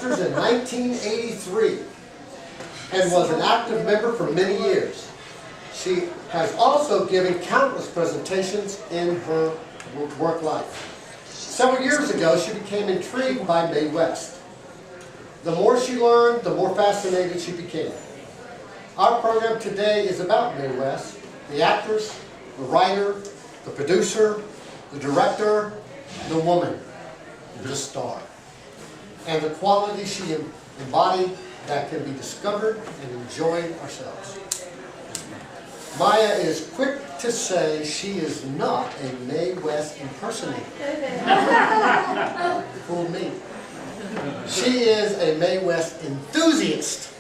in 1983 and was an active member for many years. She has also given countless presentations in her work life. Several years ago, she became intrigued by Mae West. The more she learned, the more fascinated she became. Our program today is about Mae West, the actress, the writer, the producer, the director, the woman, the star, and the qualities she embodied that can be discovered and enjoyed ourselves. Maya is quick to say she is not a Mae West impersonator. Fooled me. She is a Mae West enthusiast.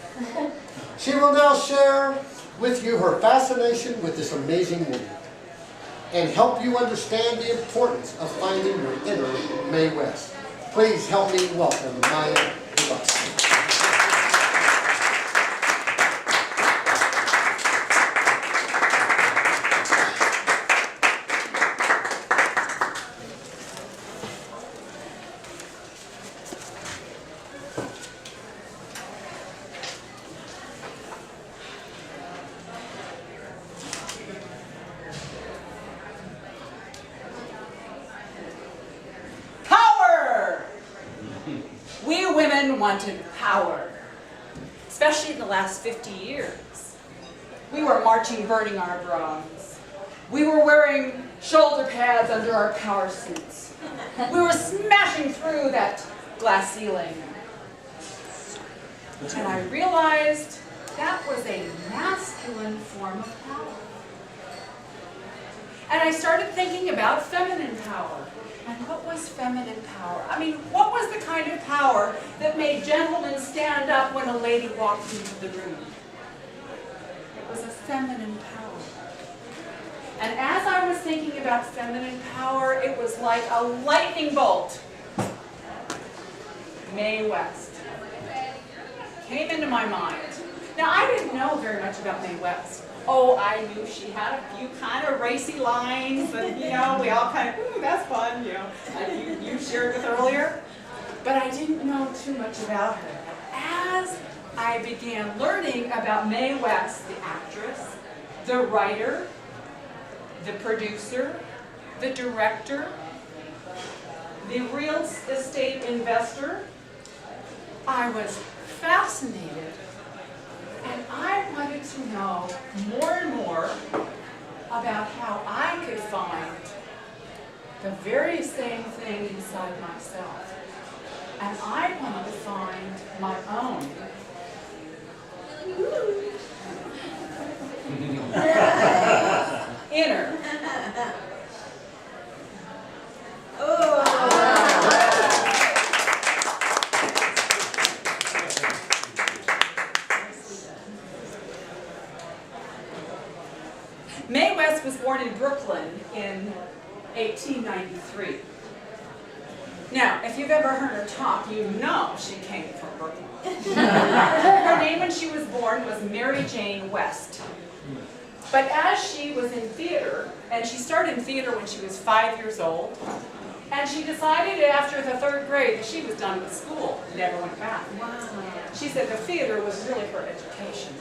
She will now share with you her fascination with this amazing woman and help you understand the importance of finding your inner Mae West. Please help me welcome Maya West. Wanted power, especially in the last 50 years. We were marching, burning our bras. We were wearing shoulder pads under our power suits. We were smashing through that glass ceiling. And I realized that was a masculine form of power. And I started thinking about feminine power. And what was feminine power? I mean, what was the kind of power that made gentlemen stand up when a lady walked into the room? It was a feminine power. And as I was thinking about feminine power, it was like a lightning bolt. Mae West came into my mind. Now, I didn't know very much about Mae West. Oh, I knew she had a few kind of racy lines, and we all kind of, ooh, that's fun, you shared with earlier. But I didn't know too much about her. As I began learning about Mae West, the actress, the writer, the producer, the director, the real estate investor, I was fascinated. And I wanted to know more and more about how I could find the very same thing inside myself. And I wanted to find my own inner. Mae West was born in Brooklyn in 1893. Now, if you've ever heard her talk, you know she came from Brooklyn. Her name when she was born was Mary Jane West. But as she was in theater, and she started in theater when she was 5 years old, and she decided after the 3rd grade that she was done with school, never went back. She said the theater was really her education.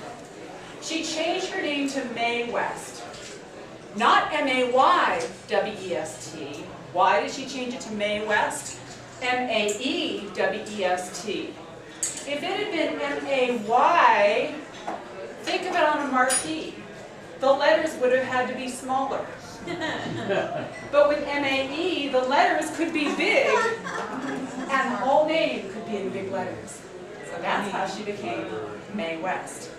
She changed her name to Mae West. Not M-A-Y-W-E-S-T. Why did she change it to Mae West? M-A-E-W-E-S-T. If it had been M-A-Y, think of it on a marquee. The letters would have had to be smaller. But with M-A-E, the letters could be big, and the whole name could be in big letters. So that's how she became Mae West.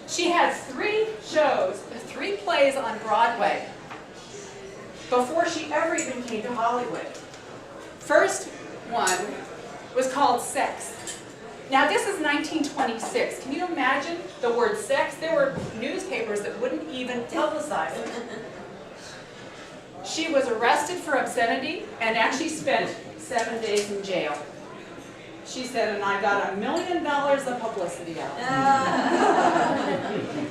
She had 3 shows, 3 plays on Broadway before she ever even came to Hollywood. First one was called Sex. Now this is 1926. Can you imagine the word sex? There were newspapers that wouldn't even publicize it. She was arrested for obscenity and actually spent 7 days in jail. She said, and I got $1 million of publicity out of it.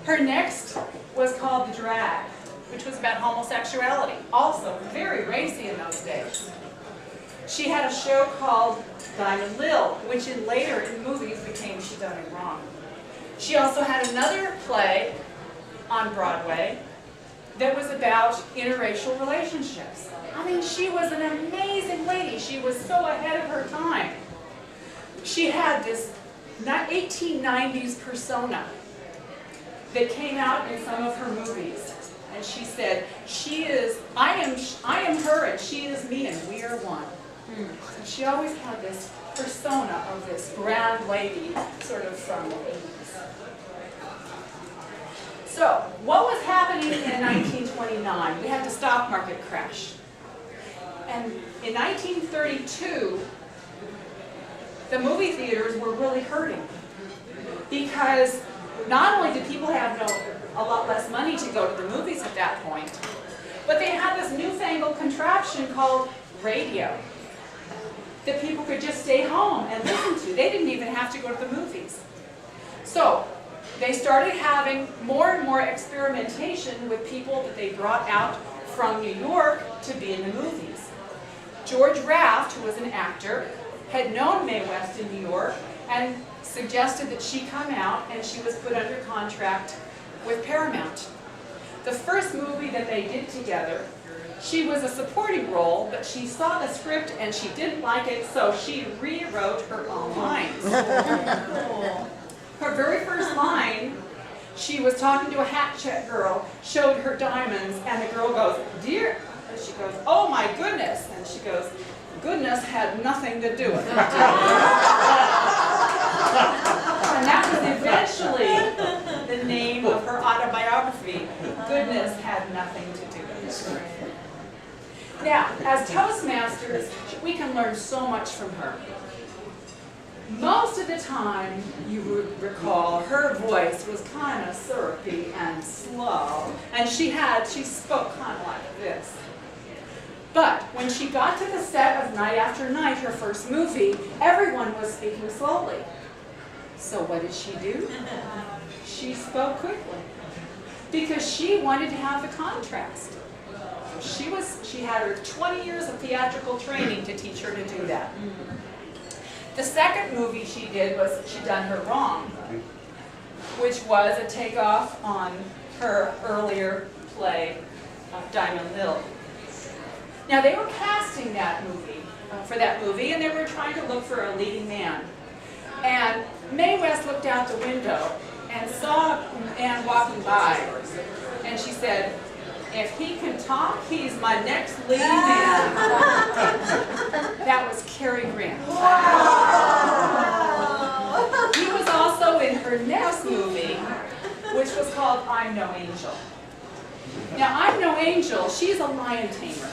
Her next was called The Drag, which was about homosexuality. Also very racy in those days. She had a show called Diamond Lil, which later in movies became She Done It Wrong. She also had another play on Broadway that was about interracial relationships. I mean, she was an amazing lady. She was so ahead of her time. She had this 1890s persona that came out in some of her movies. And she said, I am her and she is me and we are one. So she always had this persona of this grand lady, sort of from the 80s. So, what was happening in 1929? We had the stock market crash. And in 1932, the movie theaters were really hurting. Because not only did people have a lot less money to go to the movies at that point, but they had this newfangled contraption called radio that people could just stay home and listen to. They didn't even have to go to the movies. So they started having more and more experimentation with people that they brought out from New York to be in the movies. George Raft, who was an actor, had known Mae West in New York and suggested that she come out, and she was put under contract with Paramount. The first movie that they did together, she was a supporting role, but she saw the script and she didn't like it, so she rewrote her own lines. Her very first line, she was talking to a hat check girl, showed her diamonds, and the girl goes, "Dear," and she goes, "Oh my goodness," and she goes, "Goodness had nothing to do with it." And that was eventually the name of her autobiography, Goodness Had Nothing to Do with It. Now, as Toastmasters, we can learn so much from her. Most of the time, you would recall, her voice was kind of syrupy and slow, and she spoke kind of like this. But when she got to the set of Night After Night, her first movie, everyone was speaking slowly. So what did she do? She spoke quickly, because she wanted to have the contrast. She had her 20 years of theatrical training to teach her to do that. The second movie she did was She Done Her Wrong, which was a takeoff on her earlier play, Diamond Lil. Now they were casting that movie, for that movie, and they were trying to look for a leading man. And Mae West looked out the window and saw a man walking by, and she said, "If he can talk, he's my next leading man." That was Cary Grant. He was also in her next movie, which was called I'm No Angel. Now, I'm No Angel, she's a lion tamer.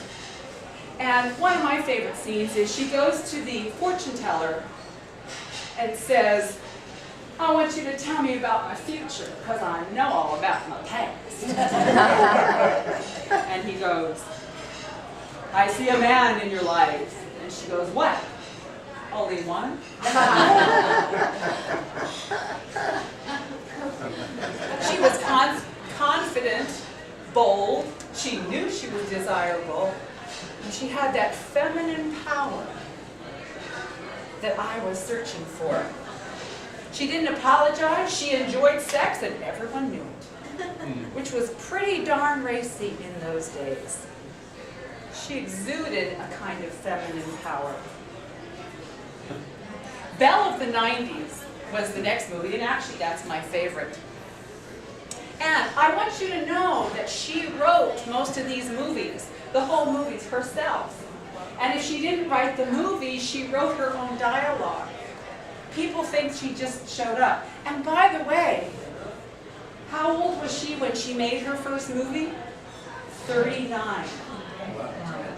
And one of my favorite scenes is she goes to the fortune teller and says, "I want you to tell me about my future, because I know all about my past." And he goes, "I see a man in your life." And she goes, "What? Only one?" She was confident, bold, she knew she was desirable, and she had that feminine power that I was searching for. She didn't apologize, she enjoyed sex, and everyone knew it, which was pretty darn racy in those days. She exuded a kind of feminine power. Belle of the 90s was the next movie, and actually that's my favorite. And I want you to know that she wrote most of these movies, the whole movies, herself. And if she didn't write the movie, she wrote her own dialogue. People think she just showed up. And by the way, how old was she when she made her first movie? 39.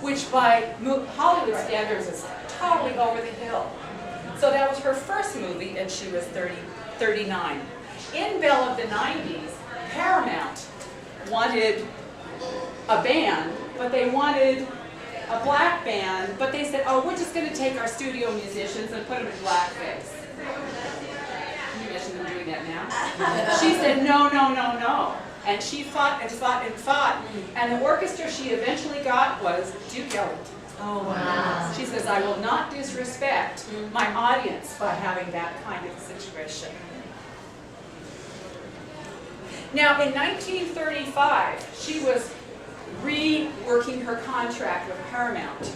Which by Hollywood standards is totally over the hill. So that was her first movie, and she was 39. In Belle of the 90s, Paramount wanted a band, but they wanted a black band, but they said, "Oh, we're just going to take our studio musicians and put them in blackface." Can you imagine them doing that now? She said, "No, no, no, no." And she fought and fought and fought. And the orchestra she eventually got was Duke Ellington. Oh, wow. She says, I will not disrespect my audience by having that kind of situation. Now, in 1935, she was reworking her contract with Paramount.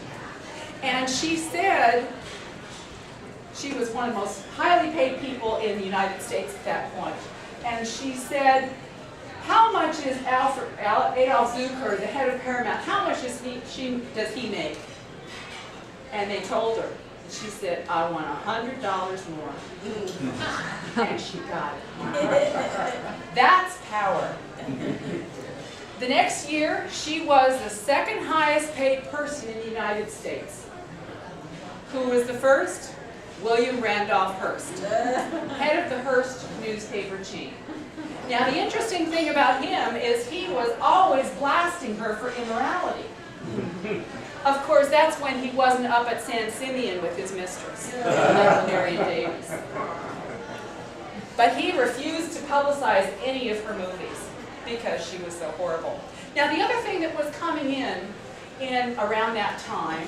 And she said, she was one of the most highly paid people in the United States at that point. And she said, how much is Adolf Zukor, the head of Paramount, how much does he make? And they told her. And she said, I want $100 more. And she got it. That's power. The next year, she was the second highest paid person in the United States. Who was the first? William Randolph Hearst, head of the Hearst newspaper chain. Now, the interesting thing about him is he was always blasting her for immorality. Of course, that's when he wasn't up at San Simeon with his mistress, Marion Davies. But he refused to publicize any of her movies because she was so horrible. Now, the other thing that was coming in around that time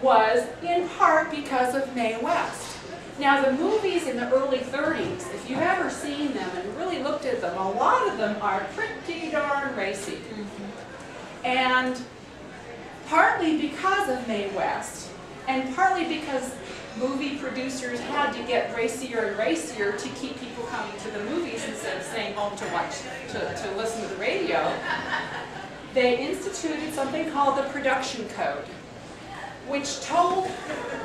was in part because of Mae West. Now, the movies in the early 30s, if you've ever seen them and really looked at them, a lot of them are pretty darn racy. And partly because of Mae West, and partly because movie producers had to get racier and racier to keep people coming to the movies instead of staying home to watch, to listen to the radio, they instituted something called the Production Code, which told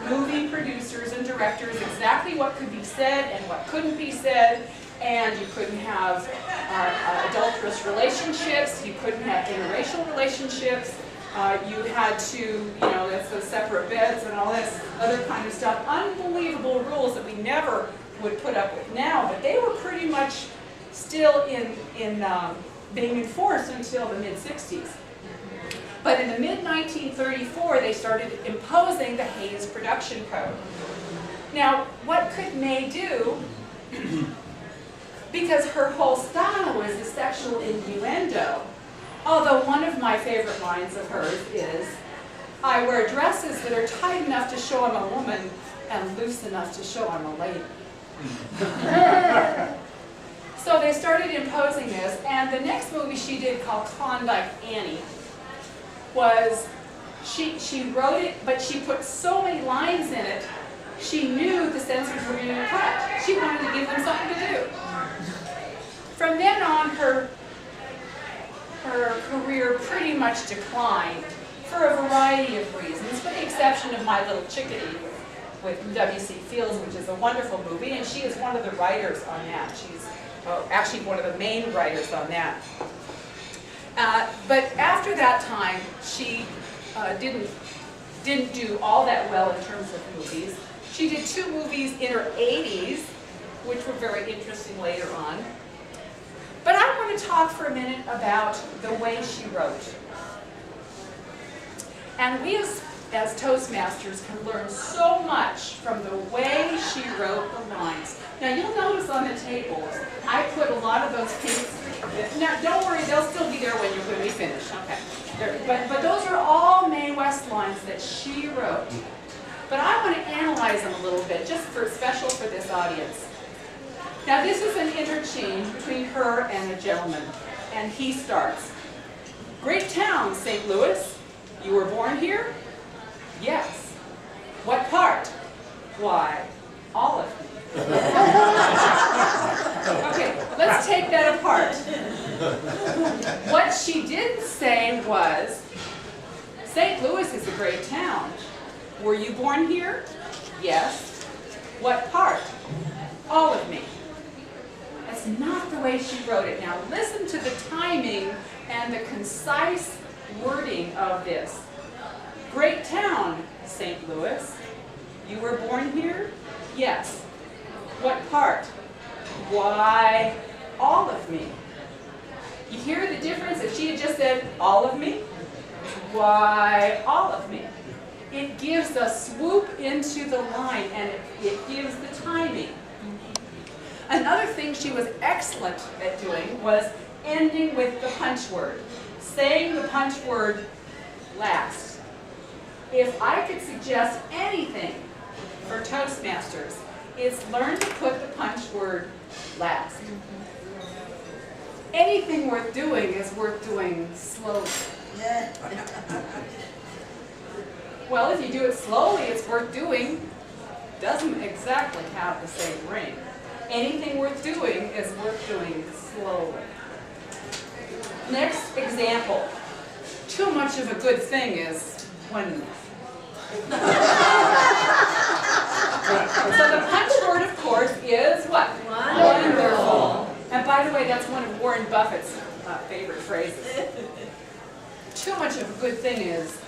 movie producers and directors exactly what could be said and what couldn't be said, and you couldn't have adulterous relationships, you couldn't have interracial relationships, you had to, that's those separate beds and all this other kind of stuff. Unbelievable rules that we never would put up with now, but they were pretty much still in being enforced until the mid-60s. But in the mid-1934, they started imposing the Hays Production Code. Now, what could Mae do? Because her whole style was the sexual innuendo. Although one of my favorite lines of hers is, I wear dresses that are tight enough to show I'm a woman and loose enough to show I'm a lady. So they started imposing this, and the next movie she did called Klondike Annie was, she wrote it, but she put so many lines in it, she knew the censors were going to cut. She wanted to give them something to do. From then on, her career pretty much declined for a variety of reasons, with the exception of My Little Chickadee with W.C. Fields, which is a wonderful movie, and she is one of the writers on that. She's actually one of the main writers on that. But after that time, she didn't do all that well in terms of movies. She did 2 movies in her 80s, which were very interesting later on. But I want to talk for a minute about the way she wrote. And we as Toastmasters can learn so much from the way she wrote the lines. Now you'll notice on the tables, I put a lot of those pinks. Now don't worry, they'll still be there when we finish. Okay. But those are all Mae West lines that she wrote. But I want to analyze them a little bit, just special for this audience. Now this is an interchange between her and a gentleman, and he starts, "Great town, St. Louis. You were born here? Yes. What part? Why, all of me." Okay, let's take that apart. What she didn't say was, "St. Louis is a great town. Were you born here? Yes. What part? All of me." That's not the way she wrote it. Now listen to the timing and the concise wording of this. "Great town, St. Louis. You were born here? Yes. What part? Why, all of me." You hear the difference? If she had just said, "all of me," why, all of me. It gives a swoop into the line, and it gives the timing. Another thing she was excellent at doing was ending with the punch word, saying the punch word last. if I could suggest anything for Toastmasters, it's learn to put the punch word last. Anything worth doing is worth doing slowly. Well, if you do it slowly, it's worth doing. Doesn't exactly have the same ring. Anything worth doing is worth doing slowly. Next example. Too much of a good thing is when. So the punch word, of course, is what? Wonderful. And by the way, that's one of Warren Buffett's favorite phrases. Too much of a good thing is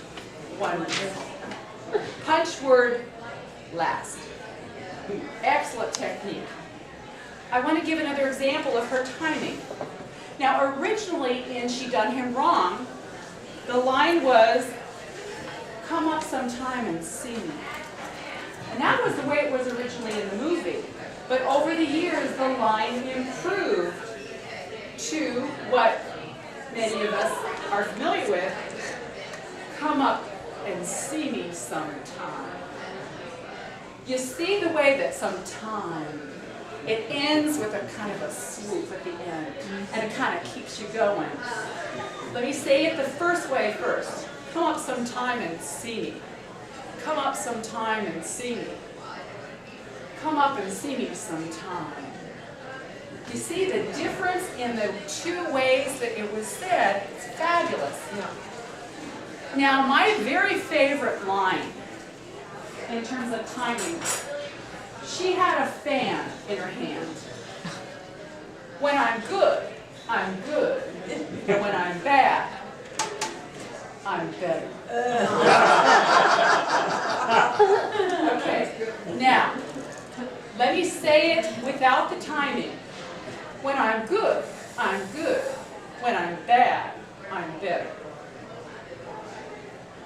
wonderful. Punch word, last. Excellent technique. I want to give another example of her timing. Now, originally in She Done Him Wrong, the line was, come up sometime and see me. And that was the way it was originally in the movie. But over the years, the line improved to what many of us are familiar with, come up and see me sometime. You see the way that sometime, it ends with a kind of a swoop at the end, and it kind of keeps you going. Let me say it the first way first. Come up sometime and see me. Come up sometime and see me. Come up and see me sometime. You see the difference in the two ways that it was said? It's fabulous. Now, my very favorite line in terms of timing, she had a fan in her hand. When I'm good, I'm good. And when I'm bad, I'm better. Okay, now, let me say it without the timing. When I'm good, I'm good. When I'm bad, I'm better.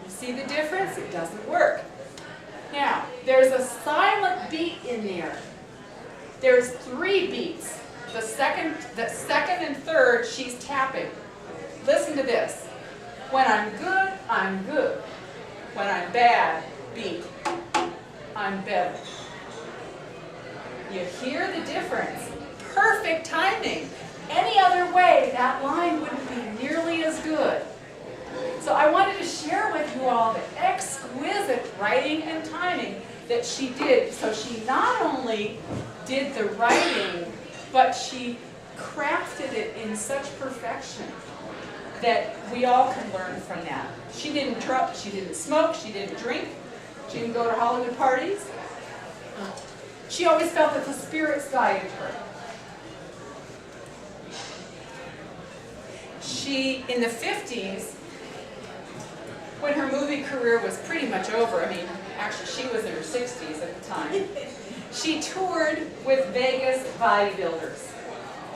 You see the difference? It doesn't work. Now, there's a silent beat in there. There's 3 beats. The second and third, she's tapping. Listen to this. When I'm good, I'm good. When I'm bad, beat. I'm better. You hear the difference? Perfect timing. Any other way, that line wouldn't be nearly as good. So I wanted to share with you all the exquisite writing and timing that she did. So she not only did the writing, but she crafted it in such perfection that we all can learn from that. She didn't smoke, she didn't drink, she didn't go to Hollywood parties. She always felt that the spirits guided her. She, in the 50s, when her movie career was pretty much over, I mean, actually she was in her 60s at the time, she toured with Vegas bodybuilders.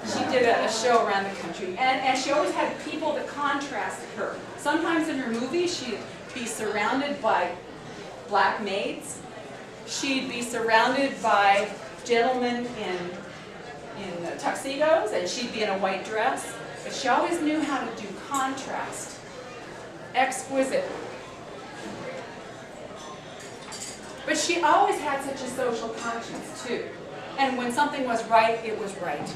She did a show around the country, and she always had people that contrasted her. Sometimes in her movies, she'd be surrounded by black maids. She'd be surrounded by gentlemen in tuxedos, and she'd be in a white dress. But she always knew how to do contrast. Exquisite. But she always had such a social conscience, too. And when something was right, it was right.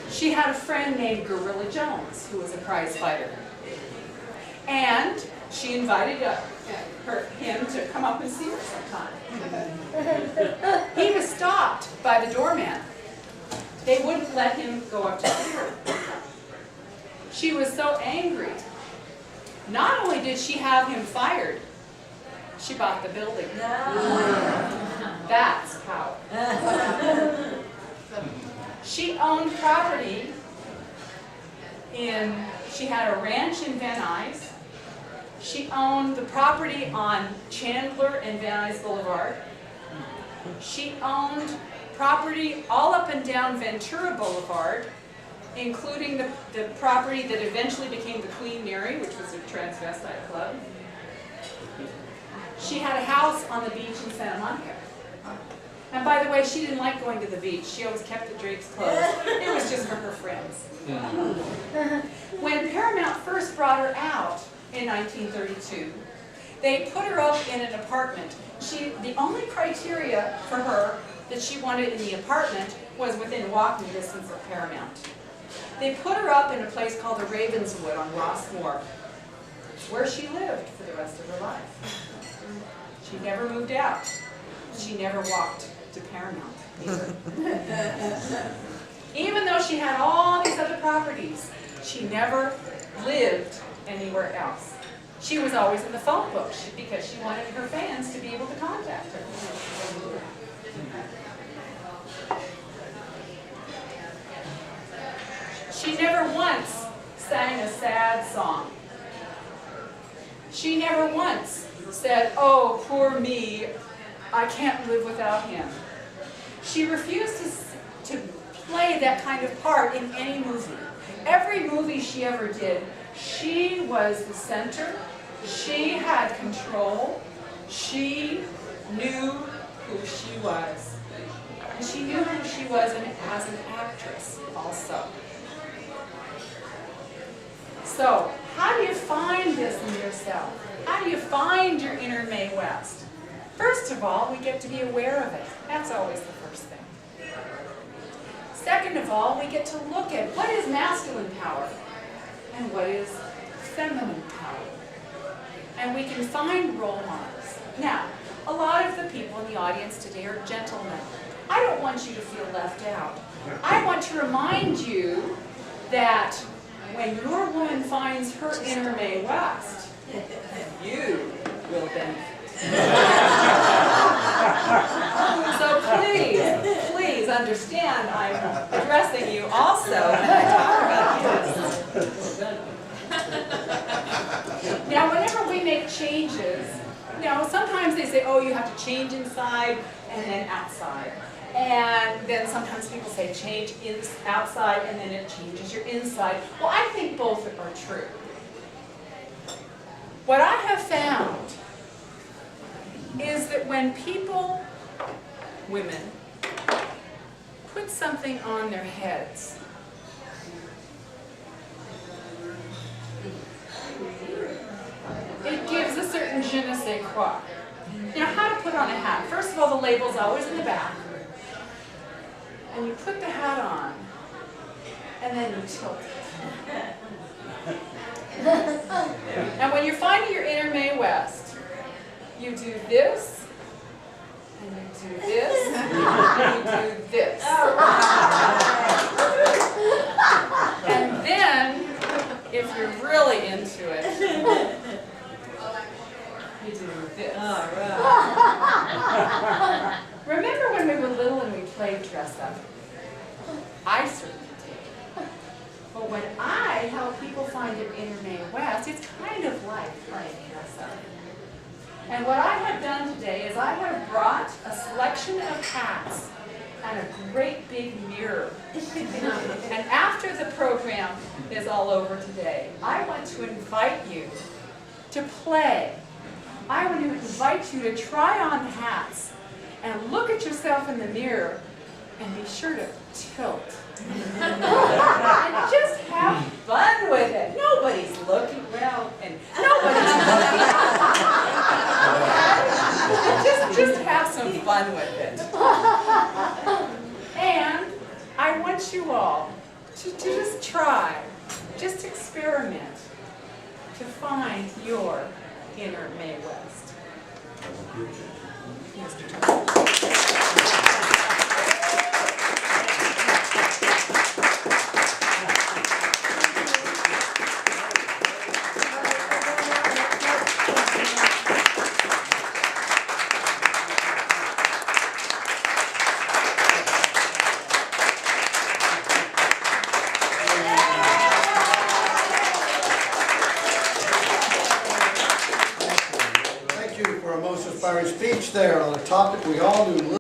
She had a friend named Gorilla Jones, who was a prize fighter. And she invited him to come up and see her sometime. He was stopped by the doorman. They wouldn't let him go up to see her. She was so angry. Not only did she have him fired, she bought the building. That's how. She owned property she had a ranch in Van Nuys. She owned the property on Chandler and Van Nuys Boulevard. She owned property all up and down Ventura Boulevard, including the property that eventually became the Queen Mary, which was a transvestite club. She had a house on the beach in Santa Monica. And by the way, she didn't like going to the beach. She always kept the drapes closed. It was just for her friends. When Paramount first brought her out, in 1932. They put her up in an apartment. The only criteria for her that she wanted in the apartment was within walking distance of Paramount. They put her up in a place called the Ravenswood on Ross Moor. It's where she lived for the rest of her life. She never moved out. She never walked to Paramount either. Even though she had all these other properties, she never lived anywhere else. She was always in the phone book because she wanted her fans to be able to contact her. She never once sang a sad song. She never once said, "Oh, poor me, I can't live without him." She refused to play that kind of part in any movie. Every movie she ever did, she was the center. She had control. She knew who she was. And she knew who she was as an actress also. So, how do you find this in yourself? How do you find your inner Mae West? First of all, we get to be aware of it. That's always the first thing. Second of all, we get to look at what is masculine power and what is feminine power. And we can find role models. Now, a lot of the people in the audience today are gentlemen. I don't want you to feel left out. I want to remind you that when your woman finds her inner Mae West, you will benefit. So please understand I'm addressing you also when I talk about this. Now, whenever we make changes, sometimes they say, oh, you have to change inside and then outside. And then sometimes people say change outside and then it changes your inside. Well, I think both are true. What I have found is that when people, women, put something on their heads, it gives a certain je ne sais quoi. Now, how to put on a hat? First of all, the label's always in the back. And you put the hat on, and then you tilt it. And when you're finding your inner Mae West, you do this, and you do this, and you do this. And then, if you're really into it, you do this. Remember when we were little and we played dress up? I certainly did. But when I help people find their inner Mae West, it's kind of like playing dress up. And what I have done today is I have brought a selection of hats and a great big mirror. And after the program is all over today, I want to invite you to play. I want to invite you to try on hats and look at yourself in the mirror and be sure to tilt. And just have fun with it. Nobody's looking well, and nobody's looking. Just have some fun with it. And I want you all to just try, just experiment to find your inner Mae West. Mr. Turner. Speech there on a topic we all knew